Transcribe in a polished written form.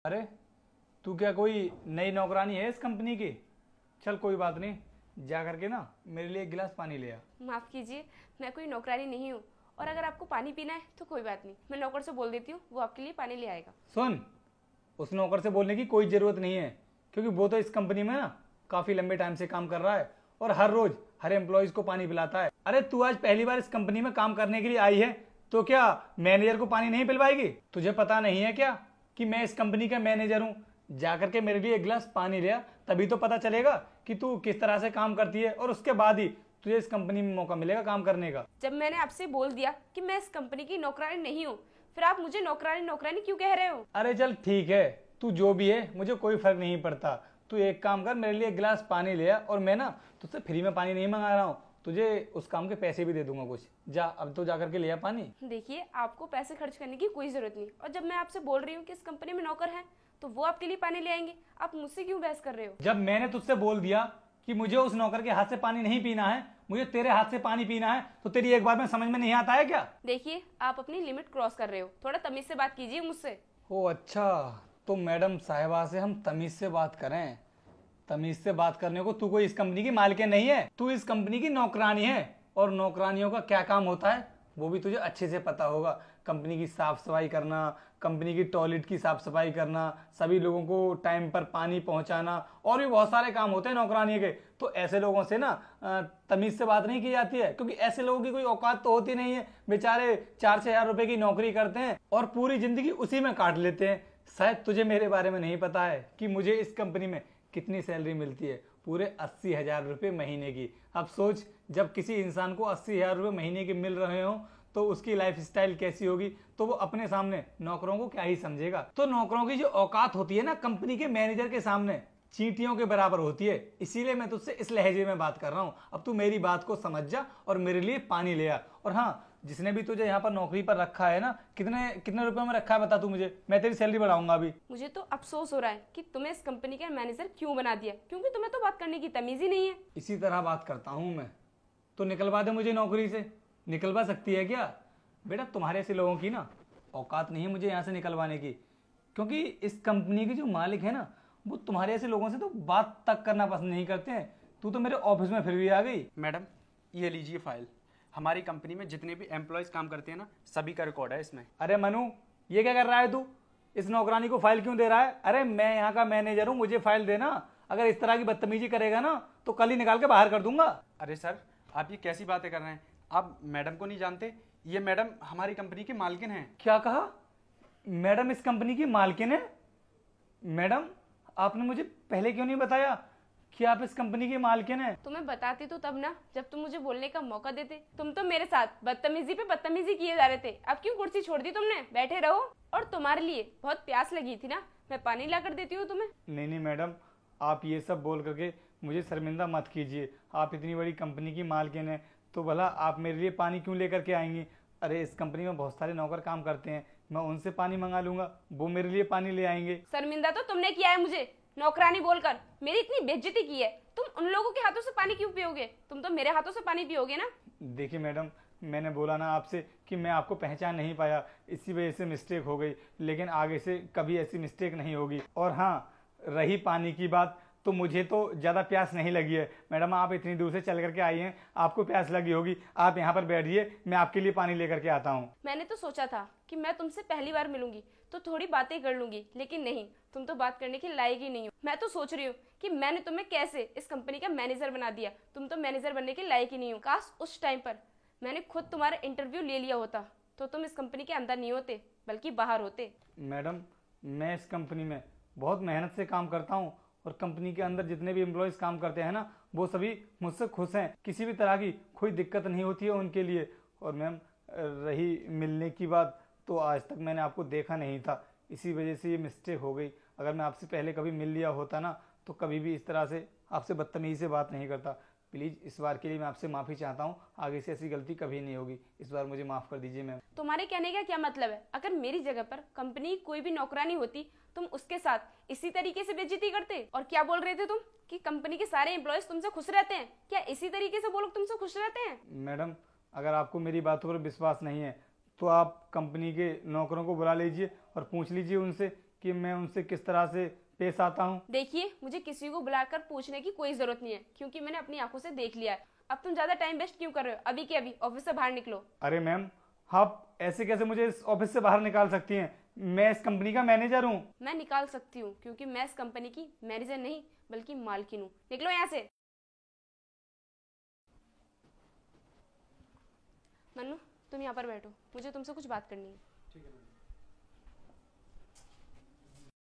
अरे तू क्या कोई नई नौकरानी है इस कंपनी की? चल कोई बात नहीं, जा करके ना मेरे लिए एक गिलास पानी ले आ। माफ़ कीजिए, मैं कोई नौकरानी नहीं हूँ। और अगर आपको पानी पीना है तो कोई बात नहीं, मैं नौकर से बोल देती हूँ, वो आपके लिए पानी ले आएगा। सुन, उस नौकर से बोलने की कोई ज़रूरत नहीं है, क्योंकि वो तो इस कंपनी में ना काफ़ी लंबे टाइम से काम कर रहा है और हर रोज़ हर एम्प्लॉयज़ को पानी पिलाता है। अरे तू आज पहली बार इस कंपनी में काम करने के लिए आई है, तो क्या मैनेजर को पानी नहीं पिलवाएगी? तुझे पता नहीं है क्या कि मैं इस कंपनी का मैनेजर हूँ? जाकर के मेरे लिए एक गिलास पानी ले आ, तभी तो पता चलेगा कि तू किस तरह से काम करती है, और उसके बाद ही तुझे इस कंपनी में मौका मिलेगा काम करने का। जब मैंने आपसे बोल दिया कि मैं इस कंपनी की नौकरानी नहीं हूँ, फिर आप मुझे नौकरानी नौकरानी क्यों कह रहे हो? अरे चल ठीक है, तू जो भी है मुझे कोई फर्क नहीं पड़ता। तू एक काम कर, मेरे लिए एक गिलास पानी ले आ, और मैं ना तुझसे फ्री में पानी नहीं मंगा रहा हूँ, तुझे उस काम के पैसे भी दे दूंगा कुछ। जा अब तो जा करके ले आ पानी। देखिए, आपको पैसे खर्च करने की कोई ज़रूरत नहीं, और जब मैं आपसे बोल रही हूँ कि इस कंपनी में नौकर हैं तो वो आपके लिए पानी ले आएंगे। आप मुझसे क्यों बहस कर रहे हो? जब मैंने तुझसे बोल दिया कि मुझे उस नौकर के हाथ से पानी नहीं पीना है, मुझे तेरे हाथ से पानी पीना है, तो तेरी एक बार में समझ में नहीं आता है क्या? देखिए, आप अपनी लिमिट क्रॉस कर रहे हो, थोड़ा तमीज़ से बात कीजिए मुझसे। ओ अच्छा, तो मैडम साहिबा से हम तमीज से बात करें? तमीज से बात करने को तू कोई इस कंपनी की मालकिन नहीं है, तू इस कंपनी की नौकरानी है, और नौकरानियों का क्या काम होता है वो भी तुझे अच्छे से पता होगा। कंपनी की साफ सफाई करना, कंपनी की टॉयलेट की साफ सफाई करना, सभी लोगों को टाइम पर पानी पहुंचाना, और भी बहुत सारे काम होते हैं नौकरानी के। तो ऐसे लोगों से ना तमीज से बात नहीं की जाती है, क्योंकि ऐसे लोगों की कोई औकात तो होती नहीं है। बेचारे 4-6 हज़ार रुपए की नौकरी करते हैं और पूरी जिंदगी उसी में काट लेते हैं। शायद तुझे मेरे बारे में नहीं पता है कि मुझे इस कंपनी में कितनी सैलरी मिलती है, पूरे 80,000 रुपये महीने की। अब सोच, जब किसी इंसान को 80,000 रुपये महीने के मिल रहे हो तो उसकी लाइफ स्टाइल कैसी होगी, तो वो अपने सामने नौकरों को क्या ही समझेगा। तो नौकरों की जो औकात होती है ना कंपनी के मैनेजर के सामने, चींटियों के बराबर होती है। इसीलिए मैं तुझसे इस लहजे में बात कर रहा हूँ। अब तू मेरी बात को समझ जा और मेरे लिए पानी ले आ। और हाँ, जिसने भी तुझे यहाँ पर नौकरी पर रखा है ना, कितने कितने रुपए में रखा है बता तू मुझे, मैं तेरी सैलरी बढ़ाऊंगा अभी। मुझे तो अफसोस हो रहा है कि तुम्हें इस कंपनी का मैनेजर क्यों बना दिया, क्योंकि तुम्हें तो बात करने की तमीज़ ही नहीं है। इसी तरह बात करता हूँ मैं, तो निकलवा दे मुझे नौकरी से। निकलवा सकती है क्या? बेटा तुम्हारे ऐसे लोगों की ना औकात नहीं है मुझे यहाँ से निकलवाने की, क्योंकि इस कंपनी के जो मालिक है ना, वो तुम्हारे ऐसे लोगों से तो बात तक करना पसंद नहीं करते हैं। तू तो मेरे ऑफिस में फिर भी आ गई। मैडम, ये लीजिए फाइल। हमारी कंपनी में जितने भी एम्प्लॉयज़ काम करते हैं ना, सभी का रिकॉर्ड है इसमें। अरे मनु, ये क्या कर रहा है तू? इस नौकरानी को फाइल क्यों दे रहा है? अरे मैं यहाँ का मैनेजर हूँ, मुझे फाइल देना। अगर इस तरह की बदतमीजी करेगा ना तो कल ही निकाल के बाहर कर दूंगा। अरे सर, आप ये कैसी बातें कर रहे हैं? आप मैडम को नहीं जानते? ये मैडम हमारी कंपनी की मालकिन हैं। क्या कहा? मैडम इस कंपनी की मालकिन है? मैडम, आपने मुझे पहले क्यों नहीं बताया कि आप इस कंपनी की मालकिन हैं? तुम्हें बताती तो तब ना, जब तुम मुझे बोलने का मौका देते। तुम तो मेरे साथ बदतमीजी पे बदतमीजी किए जा रहे थे। अब क्यों कुर्सी छोड़ दी तुमने? बैठे रहो। और तुम्हारे लिए बहुत प्यास लगी थी ना, मैं पानी ला कर देती हूँ तुम्हें। नहीं नहीं मैडम, आप ये सब बोल करके मुझे शर्मिंदा मत कीजिए। आप इतनी बड़ी कंपनी की मालकिन हैं, तो भला आप मेरे लिए पानी क्यों लेकर के आएंगी? अरे इस कंपनी में बहुत सारे नौकर काम करते हैं, मैं उनसे पानी मंगा लूंगा, वो मेरे लिए पानी ले आएंगे। शर्मिंदा तो तुमने किया है मुझे नौकरानी बोलकर। मेरी इतनी बेइज्जती की है, तुम उन लोगों के हाथों से पानी क्यों पियोगे? तुम तो मेरे हाथों से पानी पियोगे ना। देखिए मैडम, मैंने बोला ना आपसे कि मैं आपको पहचान नहीं पाया, इसी वजह से मिस्टेक हो गई, लेकिन आगे से कभी ऐसी मिस्टेक नहीं होगी। और हाँ, रही पानी की बात, तो मुझे तो ज़्यादा प्यास नहीं लगी है। मैडम आप इतनी दूर से चल करके आई हैं, आपको प्यास लगी होगी। आप यहाँ पर बैठिए, मैं आपके लिए पानी लेकर के आता हूँ। मैंने तो सोचा था कि मैं तुमसे पहली बार मिलूंगी तो थोड़ी बातें कर लूंगी, लेकिन नहीं, तुम तो बात करने के लायक ही नहीं हो। मैं तो सोच रही हूँ कि मैंने तुम्हें कैसे इस कंपनी का मैनेजर बना दिया। तुम तो मैनेजर बनने के लायक ही नहीं हो। काश उस टाइम पर मैंने खुद तुम्हारा इंटरव्यू ले लिया होता तो तुम इस कंपनी के अंदर नहीं होते, बल्कि बाहर होते। मैडम, मैं इस कंपनी में बहुत मेहनत से काम करता हूँ, और कंपनी के अंदर जितने भी एम्प्लॉयज़ काम करते हैं ना, वो सभी मुझसे खुश हैं। किसी भी तरह की कोई दिक्कत नहीं होती है उनके लिए। और मैम, रही मिलने की बात, तो आज तक मैंने आपको देखा नहीं था, इसी वजह से ये मिस्टेक हो गई। अगर मैं आपसे पहले कभी मिल लिया होता ना, तो कभी भी इस तरह से आपसे बदतमीजी से बात नहीं करता। प्लीज़ इस बार के लिए मैं आपसे माफ़ी चाहता हूँ, आगे से ऐसी गलती कभी नहीं होगी। इस बार मुझे माफ़ कर दीजिए मैम। तुम्हारे कहने का क्या मतलब है? अगर मेरी जगह पर कंपनी की कोई भी नौकरानी होती, तुम उसके साथ इसी तरीके से बेइज्जती करते? और क्या बोल रहे थे तुम कि कंपनी के सारे एम्प्लॉयज तुमसे खुश रहते हैं? क्या इसी तरीके से वो लोग तुमसे खुश रहते हैं? मैडम, अगर आपको मेरी बातों पर विश्वास नहीं है, तो आप कंपनी के नौकरों को बुला लीजिए और पूछ लीजिए उनसे कि मैं उनसे किस तरह से पेश आता हूँ। देखिए, मुझे किसी को बुलाकर पूछने की कोई जरूरत नहीं है, क्योंकि मैंने अपनी आंखों से देख लिया है। अब तुम ज्यादा टाइम वेस्ट क्यों कर रहे हो? अभी के अभी ऑफिस से बाहर निकलो। अरे मैम, आप ऐसे कैसे मुझे इस ऑफिस से बाहर निकाल सकती हैं? मैं इस कंपनी का मैनेजर हूँ। मैं निकाल सकती हूँ, क्योंकि मैं इस कंपनी की मैनेजर नहीं बल्कि मालकिन हूँ। निकलो यहाँ से। मन्नू, तुम यहाँ पर बैठो, मुझे तुमसे कुछ बात करनी है। ठीक है मैडम।